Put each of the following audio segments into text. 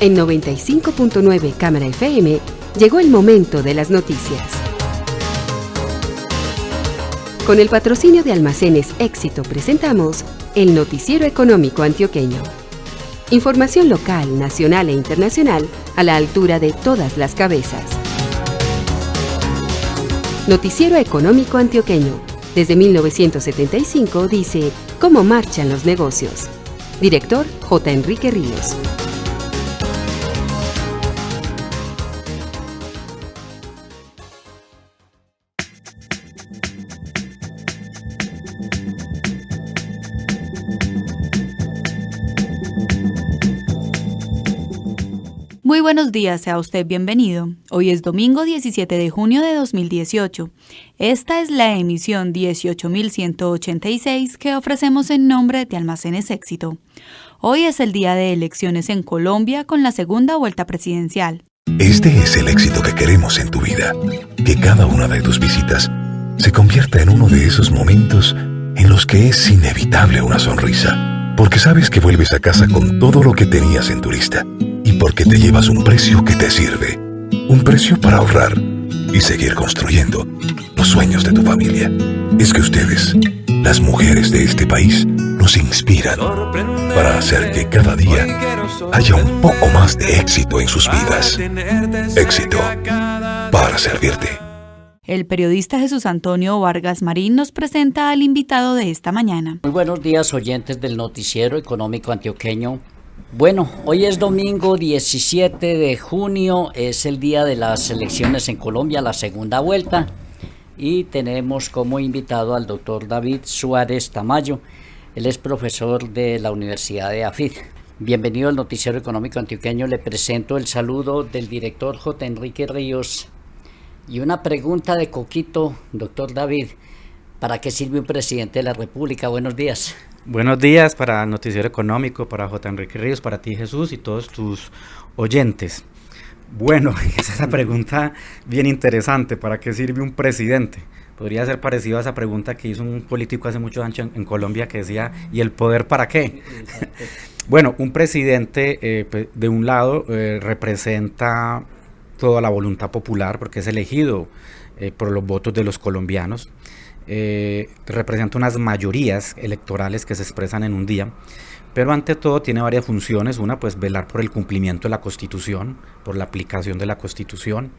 En 95.9 Cámara FM llegó el momento de las noticias. Con el patrocinio de Almacenes Éxito presentamos el Noticiero Económico Antioqueño. Información local, nacional e internacional a la altura de todas las cabezas. Noticiero Económico Antioqueño. Desde 1975 dice cómo marchan los negocios. Director J. Enrique Ríos. Muy buenos días, sea usted bienvenido. Hoy es domingo 17 de junio de 2018. Esta es la emisión 18.186 que ofrecemos en nombre de Almacenes Éxito. Hoy es el día de elecciones en Colombia con la segunda vuelta presidencial. Este es el éxito que queremos en tu vida. Que cada una de tus visitas se convierta en uno de esos momentos en los que es inevitable una sonrisa. Porque sabes que vuelves a casa con todo lo que tenías en tu lista. Y porque te llevas un precio que te sirve. Un precio para ahorrar y seguir construyendo los sueños de tu familia. Es que ustedes, las mujeres de este país, nos inspiran para hacer que cada día haya un poco más de éxito en sus vidas. Éxito para servirte. El periodista Jesús Antonio Vargas Marín nos presenta al invitado de esta mañana. Muy buenos días, oyentes del Noticiero Económico Antioqueño. Bueno, hoy es domingo 17 de junio, es el día de las elecciones en Colombia, la segunda vuelta, y tenemos como invitado al doctor David Suárez Tamayo. Él es profesor de la Universidad de AFID. Bienvenido al Noticiero Económico Antioqueño. Le presento el saludo del director J. Enrique Ríos y una pregunta de Coquito, doctor David. ¿Para qué sirve un presidente de la República? Buenos días. Buenos días para el Noticiero Económico, para J. Enrique Ríos, para ti, Jesús, y todos tus oyentes. Bueno, esa es una pregunta bien interesante. ¿Para qué sirve un presidente? Podría ser parecido a esa pregunta que hizo un político hace muchos años en Colombia que decía, ¿y el poder para qué? Bueno, un presidente, de un lado, representa toda la voluntad popular porque es elegido por los votos de los colombianos. Representa unas mayorías electorales que se expresan en un día, pero ante todo tiene varias funciones. Una, pues velar por el cumplimiento de la Constitución, por la aplicación de la Constitución,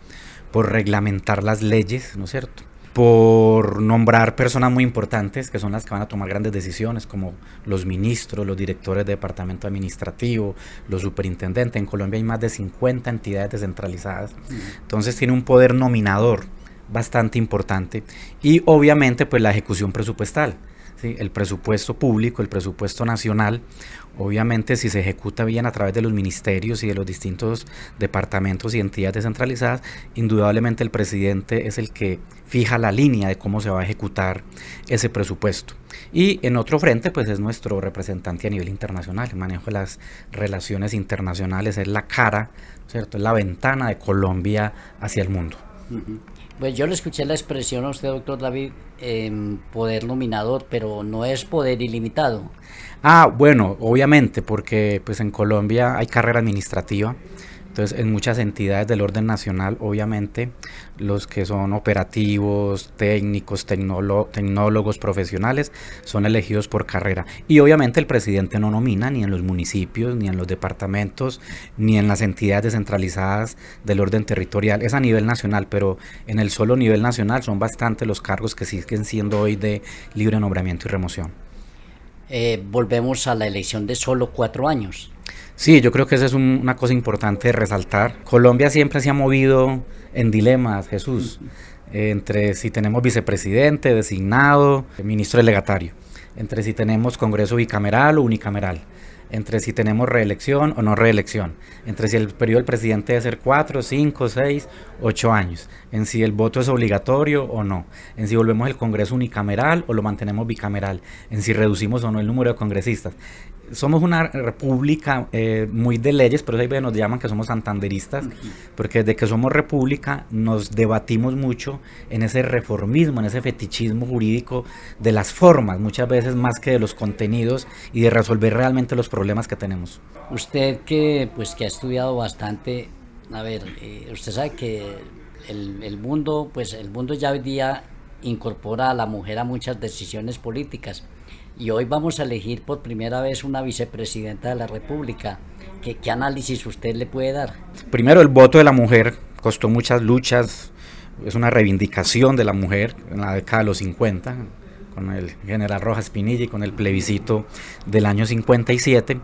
por reglamentar las leyes, ¿no es cierto?, por nombrar personas muy importantes que son las que van a tomar grandes decisiones, como los ministros, los directores de departamento administrativo, los superintendentes. En Colombia hay más de 50 entidades descentralizadas, entonces tiene un poder nominador bastante importante, y obviamente pues la ejecución presupuestal, ¿sí? El presupuesto público, el presupuesto nacional, obviamente si se ejecuta bien a través de los ministerios y de los distintos departamentos y entidades descentralizadas, indudablemente el presidente es el que fija la línea de cómo se va a ejecutar ese presupuesto. Y en otro frente pues es nuestro representante a nivel internacional. El manejo de las relaciones internacionales es la cara, ¿cierto?, es la ventana de Colombia hacia el mundo. Pues yo le escuché la expresión a usted, doctor David, poder nominador, pero no es poder ilimitado. Bueno, obviamente, porque pues en Colombia hay carrera administrativa. Entonces, en muchas entidades del orden nacional, obviamente, los que son operativos, técnicos, tecnólogos, profesionales, son elegidos por carrera. Y obviamente el presidente no nomina ni en los municipios, ni en los departamentos, ni en las entidades descentralizadas del orden territorial. Es a nivel nacional, pero en el solo nivel nacional son bastantes los cargos que siguen siendo hoy de libre nombramiento y remoción. Volvemos a la elección de solo 4 años. Sí, yo creo que esa es una cosa importante de resaltar. Colombia siempre se ha movido en dilemas, Jesús, entre si tenemos vicepresidente, designado, ministro delegatario, entre si tenemos Congreso bicameral o unicameral, entre si tenemos reelección o no reelección, entre si el periodo del presidente debe ser 4, 5, 6, 8 años, en si el voto es obligatorio o no, en si volvemos el Congreso unicameral o lo mantenemos bicameral, en si reducimos o no el número de congresistas. somos una república muy de leyes, pero ahí nos llaman que somos santanderistas, porque desde que somos república nos debatimos mucho en ese reformismo, en ese fetichismo jurídico de las formas, muchas veces más que de los contenidos y de resolver realmente los problemas que tenemos. Usted que ha estudiado bastante, a ver, usted sabe que el mundo ya hoy día incorpora a la mujer a muchas decisiones políticas. Y hoy vamos a elegir por primera vez una vicepresidenta de la República. ¿Qué análisis usted le puede dar? Primero, el voto de la mujer costó muchas luchas, es una reivindicación de la mujer en la década de los 50, con el general Rojas Pinilla y con el plebiscito del año 57,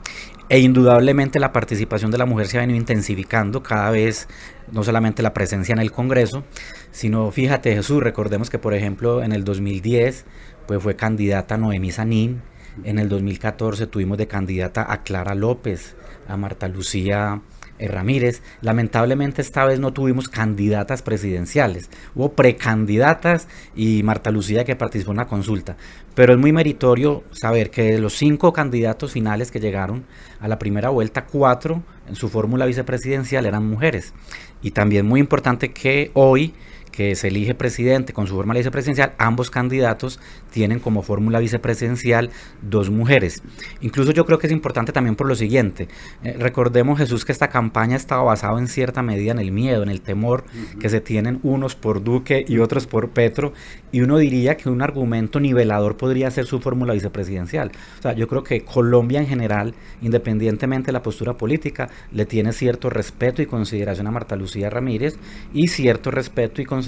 e indudablemente la participación de la mujer se ha venido intensificando cada vez, no solamente la presencia en el Congreso, sino, fíjate Jesús, recordemos que por ejemplo en el 2010 pues fue candidata Noemí Sanín, en el 2014 tuvimos de candidata a Clara López, a Marta Lucía Ramírez. Lamentablemente esta vez no tuvimos candidatas presidenciales, hubo precandidatas y Marta Lucía que participó en la consulta, pero es muy meritorio saber que de los 5 candidatos finales que llegaron a la primera vuelta, 4 en su fórmula vicepresidencial eran mujeres, y también muy importante que hoy que se elige presidente con su fórmula vicepresidencial, ambos candidatos tienen como fórmula vicepresidencial 2 mujeres. Incluso yo creo que es importante también por lo siguiente, recordemos Jesús que esta campaña estaba basada en cierta medida en el miedo, en el temor que se tienen unos por Duque y otros por Petro, y uno diría que un argumento nivelador podría ser su fórmula vicepresidencial. O sea, yo creo que Colombia en general, independientemente de la postura política, le tiene cierto respeto y consideración a Marta Lucía Ramírez y cierto respeto y consideración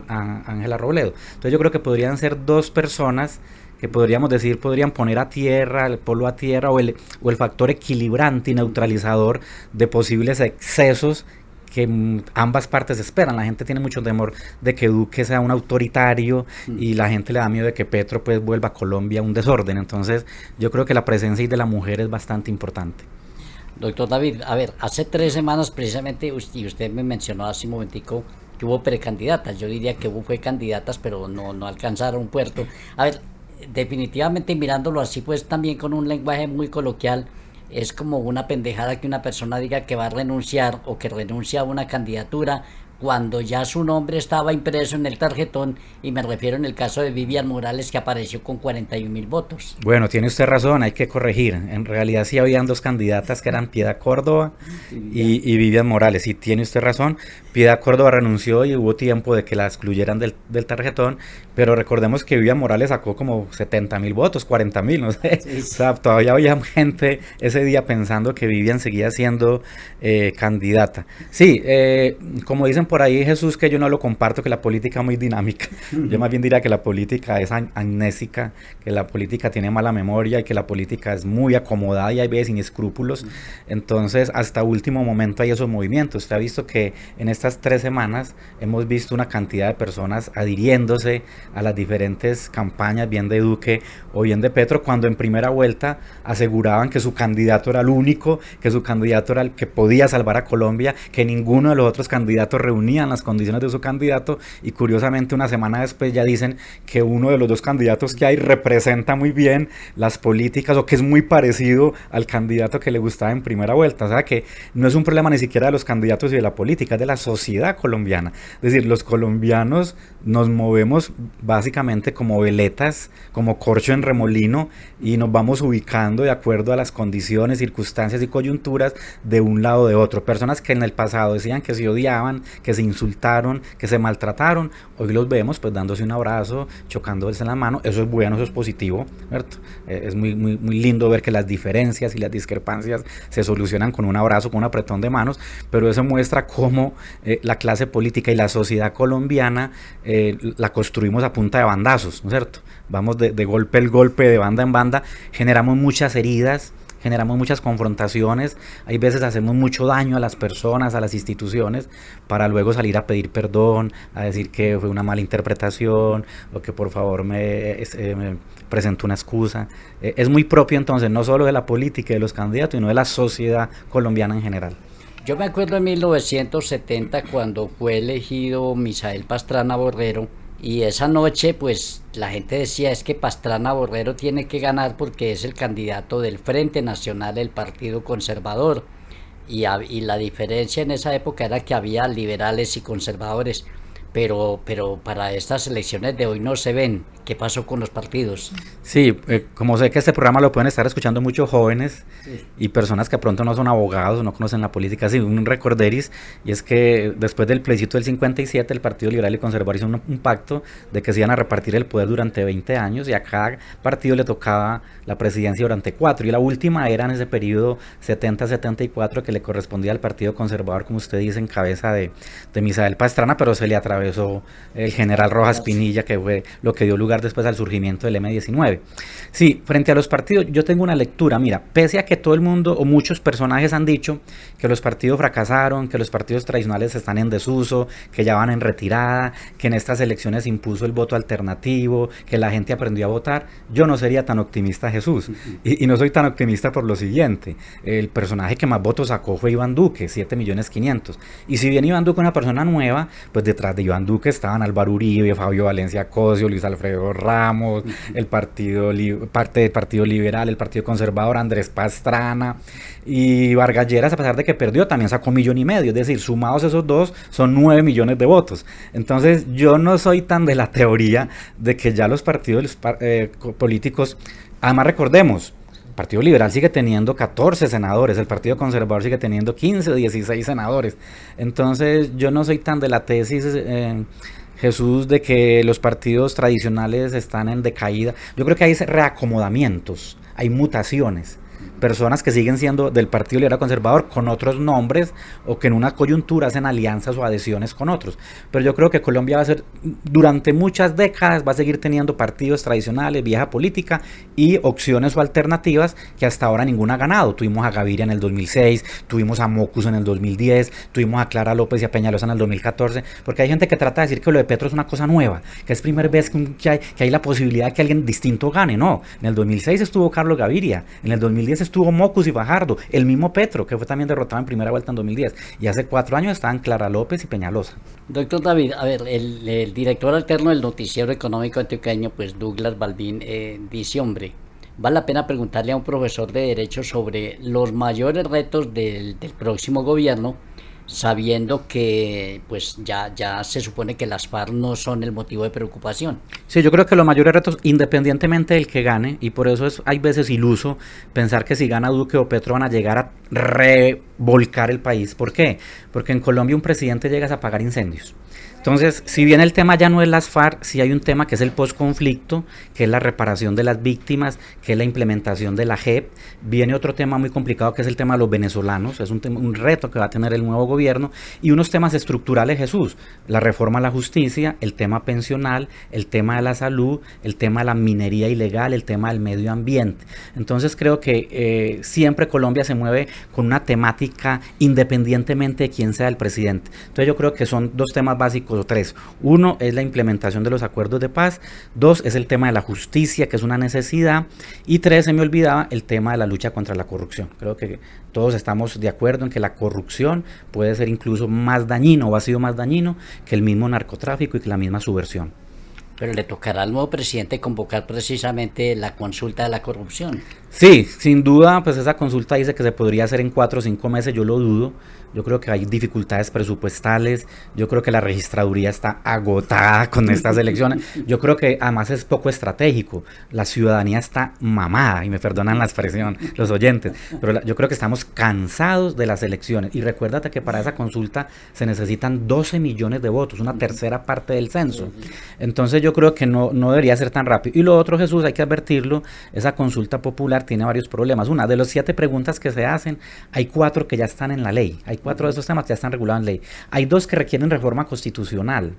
a Ángela Robledo. Entonces yo creo que podrían ser 2 personas que podríamos decir, podrían poner a tierra, el polo a tierra, o el factor equilibrante y neutralizador de posibles excesos que ambas partes esperan. La gente tiene mucho temor de que Duque sea un autoritario y la gente le da miedo de que Petro pues vuelva a Colombia un desorden. Entonces yo creo que la presencia de la mujer es bastante importante. Doctor David, a ver, hace 3 semanas precisamente, usted me mencionó hace un momentico que hubo precandidatas. Yo diría que fue candidatas, pero no alcanzaron puerto. A ver, definitivamente mirándolo así, pues también con un lenguaje muy coloquial, es como una pendejada que una persona diga que va a renunciar o que renuncia a una candidatura cuando ya su nombre estaba impreso en el tarjetón, y me refiero en el caso de Vivian Morales, que apareció con 41.000 votos. Bueno, tiene usted razón, hay que corregir. En realidad sí habían 2 candidatas que eran Piedad Córdoba y Vivian Morales. Y tiene usted razón, Piedad Córdoba renunció y hubo tiempo de que la excluyeran del tarjetón, pero recordemos que Vivian Morales sacó como 70.000 votos, 40.000, no sé. Sí. O sea, todavía había gente ese día pensando que Vivian seguía siendo candidata. Sí, como dicen por ahí Jesús, que yo no lo comparto, que la política es muy dinámica. Yo más bien diría que la política es amnésica, que la política tiene mala memoria y que la política es muy acomodada y hay veces sin escrúpulos. Entonces hasta último momento hay esos movimientos. Usted ha visto que en estas 3 semanas hemos visto una cantidad de personas adhiriéndose a las diferentes campañas, bien de Duque o bien de Petro, cuando en primera vuelta aseguraban que su candidato era el único, que su candidato era el que podía salvar a Colombia, que ninguno de los otros candidatos reunían las condiciones de su candidato, y curiosamente una semana después ya dicen que uno de los 2 candidatos que hay representa muy bien las políticas, o que es muy parecido al candidato que le gustaba en primera vuelta. O sea que no es un problema ni siquiera de los candidatos y de la política, es de la sociedad colombiana. Es decir, los colombianos nos movemos básicamente como veletas, como corcho en remolino, y nos vamos ubicando de acuerdo a las condiciones, circunstancias y coyunturas de un lado o de otro. Personas que en el pasado decían que se odiaban, que se insultaron, que se maltrataron, hoy los vemos pues dándose un abrazo, chocándose en la mano. Eso es bueno, eso es positivo, ¿cierto? Es muy lindo ver que las diferencias y las discrepancias se solucionan con un abrazo, con un apretón de manos, pero eso muestra cómo la clase política y la sociedad colombiana la construimos a punta de bandazos, ¿no es cierto? Vamos de golpe el golpe, de banda en banda, generamos muchas heridas, generamos muchas confrontaciones, hay veces hacemos mucho daño a las personas, a las instituciones, para luego salir a pedir perdón, a decir que fue una mala interpretación, o que por favor me presentó una excusa. Es muy propio entonces, no solo de la política y de los candidatos, sino de la sociedad colombiana en general. Yo me acuerdo en 1970 cuando fue elegido Misael Pastrana Borrero Y esa noche, pues la gente decía es que Pastrana Borrero tiene que ganar porque es el candidato del Frente Nacional del Partido Conservador. Y la diferencia en esa época era que había liberales y conservadores, pero para estas elecciones de hoy no se ven. ¿Qué pasó con los partidos? Sí, como sé que este programa lo pueden estar escuchando muchos jóvenes y personas que pronto no son abogados, no conocen la política, sí, un recorderis, y es que después del plebiscito del 57 el Partido Liberal y Conservador hizo un pacto de que se iban a repartir el poder durante 20 años y a cada partido le tocaba la presidencia durante 4, y la última era en ese periodo 70-74 que le correspondía al Partido Conservador, como usted dice, en cabeza de Misael Pastrana, pero se le atravesó el general Rojas Pinilla, que fue lo que dio lugar después al surgimiento del M-19. Sí, frente a los partidos, yo tengo una lectura, mira, pese a que todo el mundo o muchos personajes han dicho que los partidos fracasaron, que los partidos tradicionales están en desuso, que ya van en retirada, que en estas elecciones impuso el voto alternativo, que la gente aprendió a votar, yo no sería tan optimista, Jesús, y no soy tan optimista por lo siguiente: el personaje que más votos sacó fue Iván Duque, 7.500.000, y si bien Iván Duque es una persona nueva, pues detrás de Iván Duque estaban Álvaro Uribe, Fabio Valencia Cosio, Luis Alfredo Ramos, parte del Partido Liberal, el Partido Conservador, Andrés Pastrana, y Vargas Lleras, a pesar de que perdió, también sacó 1,5 millones, es decir, sumados esos dos son 9 millones de votos. Entonces yo no soy tan de la teoría de que ya los partidos políticos, además recordemos, el Partido Liberal sigue teniendo 14 senadores, el Partido Conservador sigue teniendo 15 o 16 senadores. Entonces yo no soy tan de la tesis, Jesús, de que los partidos tradicionales están en decaída. Yo creo que hay reacomodamientos, hay mutaciones, personas que siguen siendo del Partido Liberal Conservador con otros nombres, o que en una coyuntura hacen alianzas o adhesiones con otros. Pero yo creo que Colombia va a ser, durante muchas décadas, va a seguir teniendo partidos tradicionales, vieja política, y opciones o alternativas que hasta ahora ninguna ha ganado. Tuvimos a Gaviria en el 2006, tuvimos a Mocus en el 2010, tuvimos a Clara López y a Peñalosa en el 2014, porque hay gente que trata de decir que lo de Petro es una cosa nueva, que es primera vez que hay la posibilidad de que alguien distinto gane. No, en el 2006 estuvo Carlos Gaviria, en el 2010 estuvo Mocus y Fajardo, el mismo Petro, que fue también derrotado en primera vuelta en 2010, y hace 4 años estaban Clara López y Peñalosa. Doctor David, a ver, el director alterno del Noticiero Económico Antioqueño, pues Douglas Balbín, dice, hombre, vale la pena preguntarle a un profesor de Derecho sobre los mayores retos del próximo gobierno, sabiendo que pues ya se supone que las FARC no son el motivo de preocupación. Sí, yo creo que los mayores retos, independientemente del que gane, y por eso hay veces iluso pensar que si gana Duque o Petro van a llegar a revolcar el país. ¿Por qué? Porque en Colombia un presidente llega a apagar incendios. Entonces, si bien el tema ya no es las FARC, sí hay un tema que es el posconflicto, que es la reparación de las víctimas, que es la implementación de la JEP. Viene otro tema muy complicado, que es el tema de los venezolanos, es un reto que va a tener el nuevo gobierno, y unos temas estructurales, Jesús: la reforma a la justicia, el tema pensional, el tema de la salud, el tema de la minería ilegal, el tema del medio ambiente. Entonces creo que siempre Colombia se mueve con una temática independientemente de quién sea el presidente. Entonces yo creo que son 2 temas básicos, o 3. 1 es la implementación de los acuerdos de paz, 2 es el tema de la justicia, que es una necesidad, y 3, se me olvidaba, el tema de la lucha contra la corrupción. Creo que todos estamos de acuerdo en que la corrupción puede ser incluso más dañino, o ha sido más dañino, que el mismo narcotráfico y que la misma subversión. Pero le tocará al nuevo presidente convocar precisamente la consulta de la corrupción. Sí, sin duda, pues esa consulta dice que se podría hacer en 4 o 5 meses, yo lo dudo. Yo creo que hay dificultades presupuestales, yo creo que la registraduría está agotada con estas elecciones, yo creo que además es poco estratégico, la ciudadanía está mamada, y me perdonan la expresión los oyentes, pero yo creo que estamos cansados de las elecciones, y recuérdate que para esa consulta se necesitan 12 millones de votos, una tercera parte del censo. Entonces yo creo que no debería ser tan rápido. Y lo otro, Jesús, hay que advertirlo, esa consulta popular tiene varios problemas. Una de las 7 preguntas que se hacen, hay 4 que ya están en la ley, hay 4 de esos temas que ya están regulados en ley, hay 2 que requieren reforma constitucional,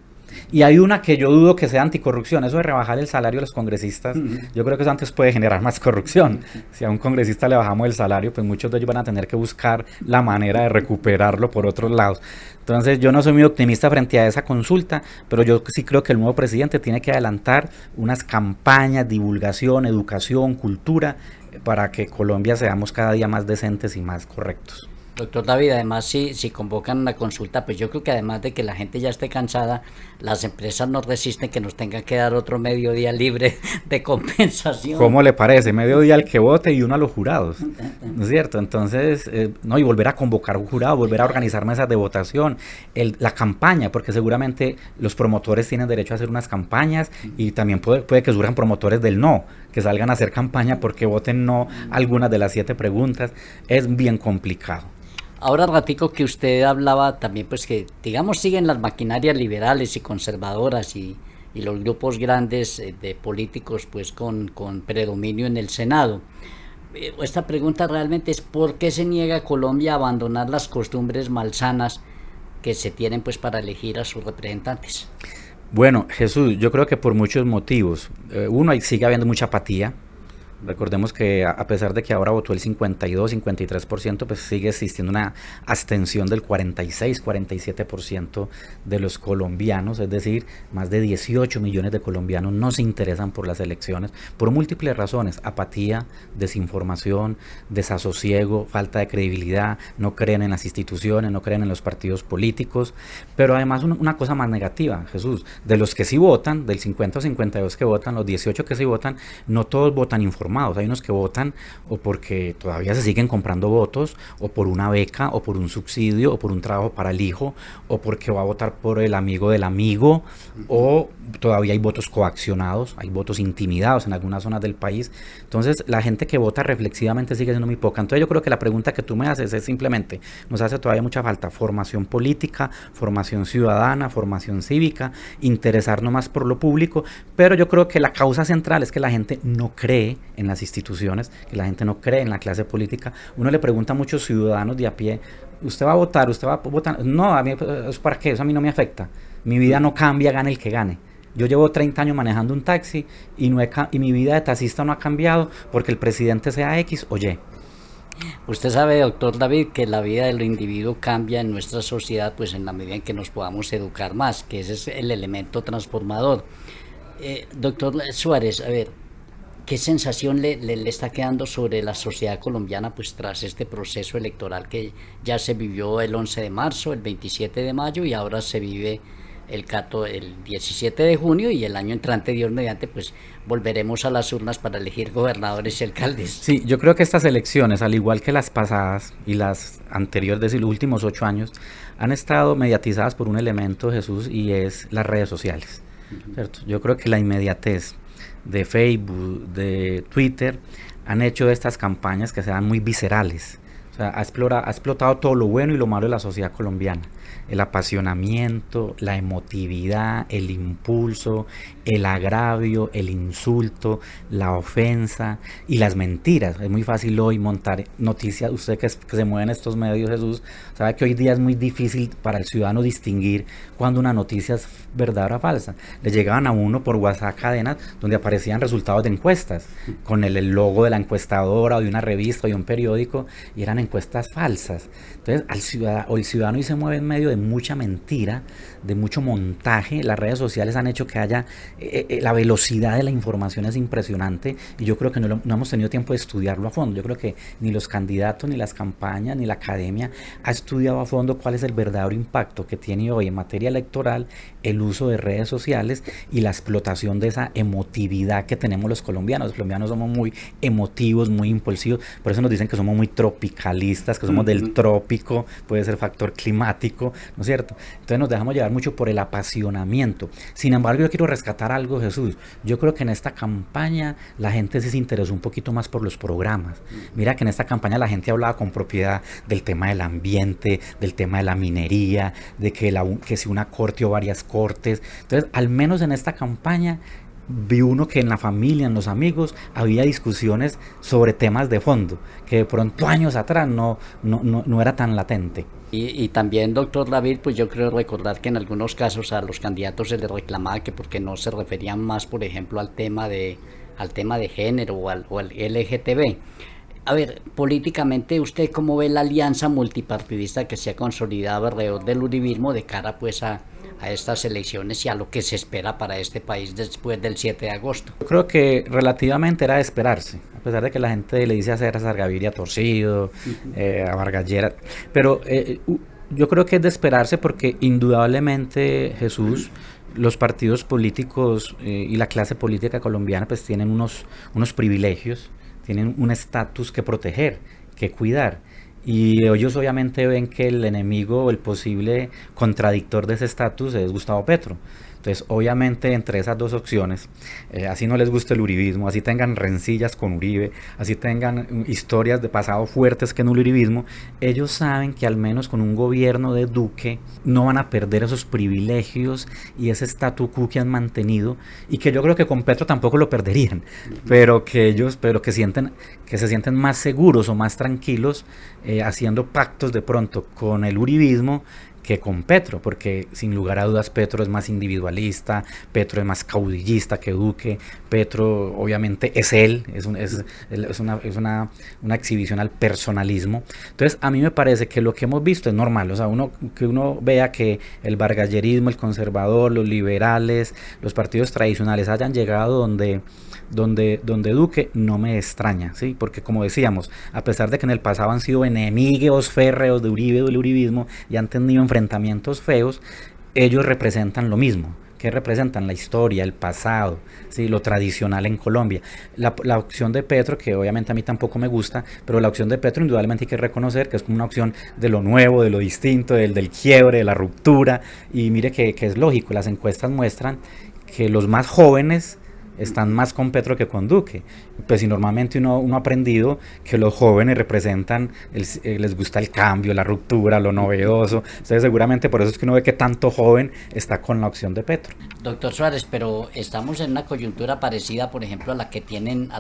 y hay una que yo dudo que sea anticorrupción, eso de rebajar el salario de los congresistas. Yo creo que eso antes puede generar más corrupción. Si a un congresista le bajamos el salario, pues muchos de ellos van a tener que buscar la manera de recuperarlo por otros lados. Entonces yo no soy muy optimista frente a esa consulta, pero yo sí creo que el nuevo presidente tiene que adelantar unas campañas, divulgación, educación, cultura, para que Colombia seamos cada día más decentes y más correctos. Doctor David, además si convocan una consulta, pues yo creo que además de que la gente ya esté cansada, las empresas no resisten que nos tengan que dar otro mediodía libre de compensación. ¿Cómo le parece? Medio día al que vote y uno a los jurados, ¿no es cierto? Entonces, no, y volver a convocar un jurado, volver a organizar mesas de votación, la campaña, porque seguramente los promotores tienen derecho a hacer unas campañas y también puede que surjan promotores del no, que salgan a hacer campaña porque voten no algunas de las 7 preguntas. Es bien complicado. Ahora ratico que usted hablaba también, pues que digamos siguen las maquinarias liberales y conservadoras y los grupos grandes de políticos pues con predominio en el Senado. Esta pregunta realmente es ¿por qué se niega Colombia a abandonar las costumbres malsanas que se tienen pues para elegir a sus representantes? Bueno, Jesús, yo creo que por muchos motivos. Uno, sigue habiendo mucha apatía. Recordemos que a pesar de que ahora votó el 52-53%, pues sigue existiendo una abstención del 46-47% de los colombianos, es decir, más de 18 millones de colombianos no se interesan por las elecciones por múltiples razones: apatía, desinformación, desasosiego, falta de credibilidad, no creen en las instituciones, no creen en los partidos políticos. Pero además una cosa más negativa, Jesús, de los que sí votan, del 50 o 52 que votan, los 18 que sí votan, no todos votan informados. Hay unos que votan o porque todavía se siguen comprando votos, o por una beca, o por un subsidio, o por un trabajo para el hijo, o porque va a votar por el amigo del amigo, o todavía hay votos coaccionados, hay votos intimidados en algunas zonas del país. Entonces la gente que vota reflexivamente sigue siendo muy poca. Entonces yo creo que la pregunta que tú me haces es simplemente, nos hace todavía mucha falta formación política, formación ciudadana, formación cívica, interesarnos más por lo público, pero yo creo que la causa central es que la gente no cree en las instituciones, que la gente no cree en la clase política. Uno le pregunta a muchos ciudadanos de a pie, ¿usted va a votar? ¿Usted va a votar? No, a mí, ¿eso para qué? Eso a mí no me afecta. Mi vida no cambia, gane el que gane. Yo llevo 30 años manejando un taxi y mi vida de taxista no ha cambiado porque el presidente sea X o Y. Usted sabe, doctor David, que la vida del individuo cambia en nuestra sociedad pues en la medida en que nos podamos educar más, que ese es el elemento transformador. Doctor Suárez, a ver, ¿qué sensación le está quedando sobre la sociedad colombiana pues tras este proceso electoral que ya se vivió el 11 de marzo, el 27 de mayo y ahora se vive el 17 de junio y el año entrante, Dios mediante, pues volveremos a las urnas para elegir gobernadores y alcaldes? Sí, yo creo que estas elecciones, al igual que las pasadas y las anteriores, es decir, los últimos 8 años, han estado mediatizadas por un elemento, Jesús, y es las redes sociales, ¿cierto? Yo creo que la inmediatez de Facebook, de Twitter, han hecho estas campañas que sean muy viscerales. O sea, ha explotado todo lo bueno y lo malo de la sociedad colombiana. El apasionamiento, la emotividad, el impulso, el agravio, el insulto, la ofensa y las mentiras. Es muy fácil hoy montar noticias. Usted que se mueve en estos medios, Jesús, sabe que hoy día es muy difícil para el ciudadano distinguir cuando una noticia es verdadera o falsa. Le llegaban a uno por WhatsApp cadenas donde aparecían resultados de encuestas con el logo de la encuestadora o de una revista o de un periódico, y eran encuestas falsas. Entonces el ciudadano hoy se mueve en medio de mucha mentira, de mucho montaje. Las redes sociales han hecho que haya la velocidad de la información es impresionante, y yo creo que no hemos tenido tiempo de estudiarlo a fondo. Yo creo que ni los candidatos, ni las campañas, ni la academia ha estudiado a fondo cuál es el verdadero impacto que tiene hoy en materia electoral el uso de redes sociales y la explotación de esa emotividad que tenemos los colombianos. Los colombianos somos muy emotivos, muy impulsivos, por eso nos dicen que somos muy tropicalistas, que somos del trópico, puede ser factor climático, ¿no es cierto? Entonces nos dejamos llevar mucho por el apasionamiento. Sin embargo, yo quiero rescatar algo, Jesús. Yo creo que en esta campaña la gente se interesó un poquito más por los programas. Mira que en esta campaña la gente hablaba con propiedad del tema del ambiente, del tema de la minería, de que si una corte o varias cortes. Entonces, al menos en esta campaña vi uno que en la familia, en los amigos, había discusiones sobre temas de fondo, que de pronto años atrás no era tan latente. Y también, doctor David, pues yo creo recordar que en algunos casos a los candidatos se les reclamaba que porque no se referían más, por ejemplo, al tema de género o al LGTB. A ver, políticamente, ¿usted cómo ve la alianza multipartidista que se ha consolidado alrededor del uribismo de cara pues a a estas elecciones y a lo que se espera para este país después del 7 de agosto? Yo creo que relativamente era de esperarse, a pesar de que la gente le dice a César Gaviria torcido, a Vargas Lleras, pero yo creo que es de esperarse porque indudablemente, Jesús, los partidos políticos y la clase política colombiana pues tienen unos privilegios, tienen un estatus que proteger, que cuidar. Y ellos obviamente ven que el enemigo o el posible contradictor de ese estatus es Gustavo Petro. Entonces, obviamente, entre esas dos opciones, así no les guste el uribismo, así tengan rencillas con Uribe, así tengan historias de pasado fuertes que en el uribismo, ellos saben que al menos con un gobierno de Duque no van a perder esos privilegios y ese statu quo que han mantenido, y que yo creo que con Petro tampoco lo perderían, pero que se sienten más seguros o más tranquilos haciendo pactos de pronto con el uribismo que con Petro, porque sin lugar a dudas Petro es más individualista, Petro es más caudillista que Duque, Petro obviamente es él, es una exhibición al personalismo. Entonces a mí me parece que lo que hemos visto es normal, o sea, que uno vea que el vargallerismo, el conservador, los liberales, los partidos tradicionales hayan llegado donde Duque, no me extraña, ¿sí? Porque como decíamos, a pesar de que en el pasado han sido enemigos férreos de Uribe, del uribismo, y han tenido enfrentamientos feos, ellos representan lo mismo. ¿Qué representan? La historia, el pasado, ¿sí? Lo tradicional en Colombia. La opción de Petro, que obviamente a mí tampoco me gusta, pero la opción de Petro indudablemente hay que reconocer que es como una opción de lo nuevo, de lo distinto, del quiebre, de la ruptura, y mire que es lógico, las encuestas muestran que los más jóvenes están más con Petro que con Duque. Pues si normalmente uno ha aprendido que los jóvenes representan, les gusta el cambio, la ruptura, lo novedoso. Entonces seguramente por eso es que uno ve que tanto joven está con la opción de Petro. Doctor Suárez, pero estamos en una coyuntura parecida, por ejemplo, a la que tienen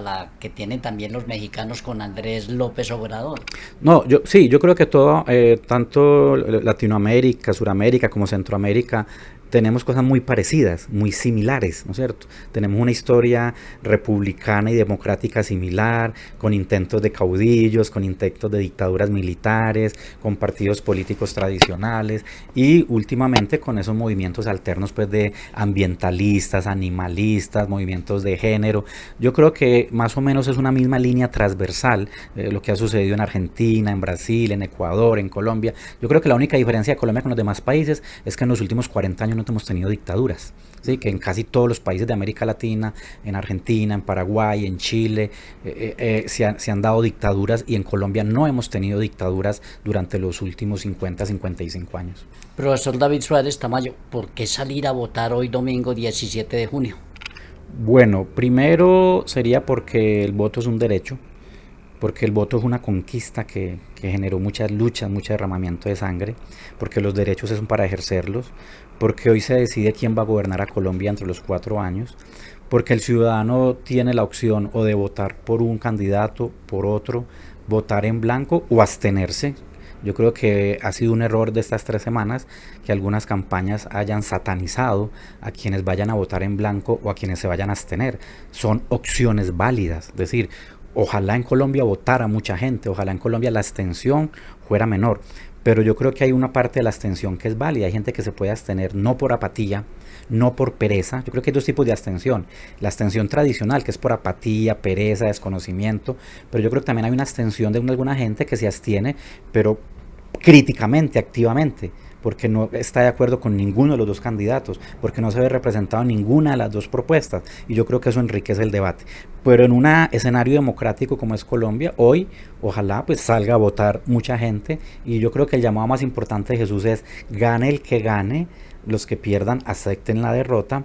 también los mexicanos con Andrés López Obrador. No, yo creo que todo, tanto Latinoamérica, Suramérica como Centroamérica, tenemos cosas muy parecidas, muy similares, ¿no es cierto? Tenemos una historia republicana y democrática similar, con intentos de caudillos, con intentos de dictaduras militares, con partidos políticos tradicionales y últimamente con esos movimientos alternos pues de ambientalistas, animalistas, movimientos de género. Yo creo que más o menos es una misma línea transversal, lo que ha sucedido en Argentina, en Brasil, en Ecuador, en Colombia. Yo creo que la única diferencia de Colombia con los demás países es que en los últimos 40 años no hemos tenido dictaduras, ¿sí? Que en casi todos los países de América Latina, en Argentina, en Paraguay, en Chile, se han dado dictaduras, y en Colombia no hemos tenido dictaduras durante los últimos 50-55 años. Profesor David Suárez Tamayo, ¿por qué salir a votar hoy domingo 17 de junio? Bueno, primero sería porque el voto es un derecho, porque el voto es una conquista que generó muchas luchas, mucho derramamiento de sangre, porque los derechos son para ejercerlos, porque hoy se decide quién va a gobernar a Colombia entre los 4 años, porque el ciudadano tiene la opción o de votar por un candidato, por otro, votar en blanco o abstenerse. Yo creo que ha sido un error de estas 3 semanas que algunas campañas hayan satanizado a quienes vayan a votar en blanco o a quienes se vayan a abstener. Son opciones válidas, es decir, ojalá en Colombia votara mucha gente, ojalá en Colombia la abstención fuera menor, pero yo creo que hay una parte de la abstención que es válida. Hay gente que se puede abstener no por apatía, no por pereza. Yo creo que hay 2 tipos de abstención: la abstención tradicional, que es por apatía, pereza, desconocimiento, pero yo creo que también hay una abstención de alguna gente que se abstiene, pero críticamente, activamente, porque no está de acuerdo con ninguno de los 2 candidatos, porque no se ve representado ninguna de las 2 propuestas, y yo creo que eso enriquece el debate. Pero en un escenario democrático como es Colombia, hoy ojalá pues salga a votar mucha gente, y yo creo que el llamado más importante de Jesús es: gane el que gane, los que pierdan acepten la derrota,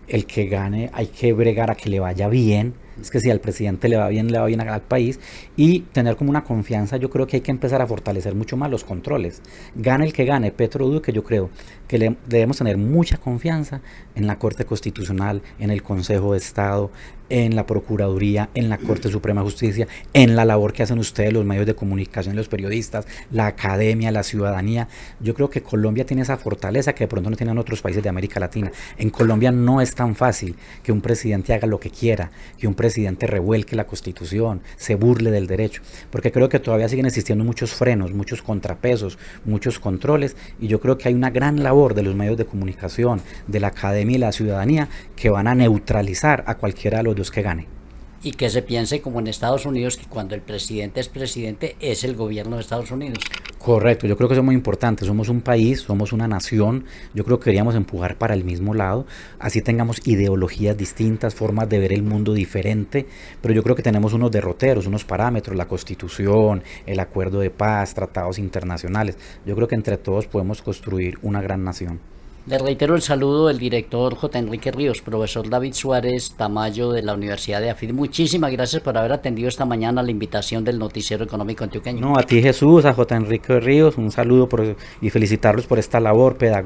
el que gane hay que bregar a que le vaya bien. Es que si al presidente le va bien al país, y tener como una confianza. Yo creo que hay que empezar a fortalecer mucho más los controles. Gane el que gane, Petro Duque, yo creo que debemos tener mucha confianza en la Corte Constitucional, en el Consejo de Estado, en la Procuraduría, en la Corte Suprema de Justicia, en la labor que hacen ustedes, los medios de comunicación, los periodistas, la academia, la ciudadanía. Yo creo que Colombia tiene esa fortaleza que de pronto no tienen otros países de América Latina. En Colombia no es tan fácil que un presidente haga lo que quiera, que un presidente presidente revuelque la Constitución, se burle del derecho, porque creo que todavía siguen existiendo muchos frenos, muchos contrapesos, muchos controles, y yo creo que hay una gran labor de los medios de comunicación, de la academia y la ciudadanía, que van a neutralizar a cualquiera de los dos que gane. Y que se piense como en Estados Unidos, que cuando el presidente es el gobierno de Estados Unidos. Correcto, yo creo que eso es muy importante, somos un país, somos una nación, yo creo que queríamos empujar para el mismo lado, así tengamos ideologías distintas, formas de ver el mundo diferente, pero yo creo que tenemos unos derroteros, unos parámetros, la Constitución, el acuerdo de paz, tratados internacionales, yo creo que entre todos podemos construir una gran nación. Le reitero el saludo del director J. Enrique Ríos, profesor David Suárez Tamayo de la Universidad de AFIT. Muchísimas gracias por haber atendido esta mañana la invitación del Noticiero Económico Antioqueño. No, a ti Jesús, a J. Enrique Ríos, un saludo y felicitarlos por esta labor pedagógica.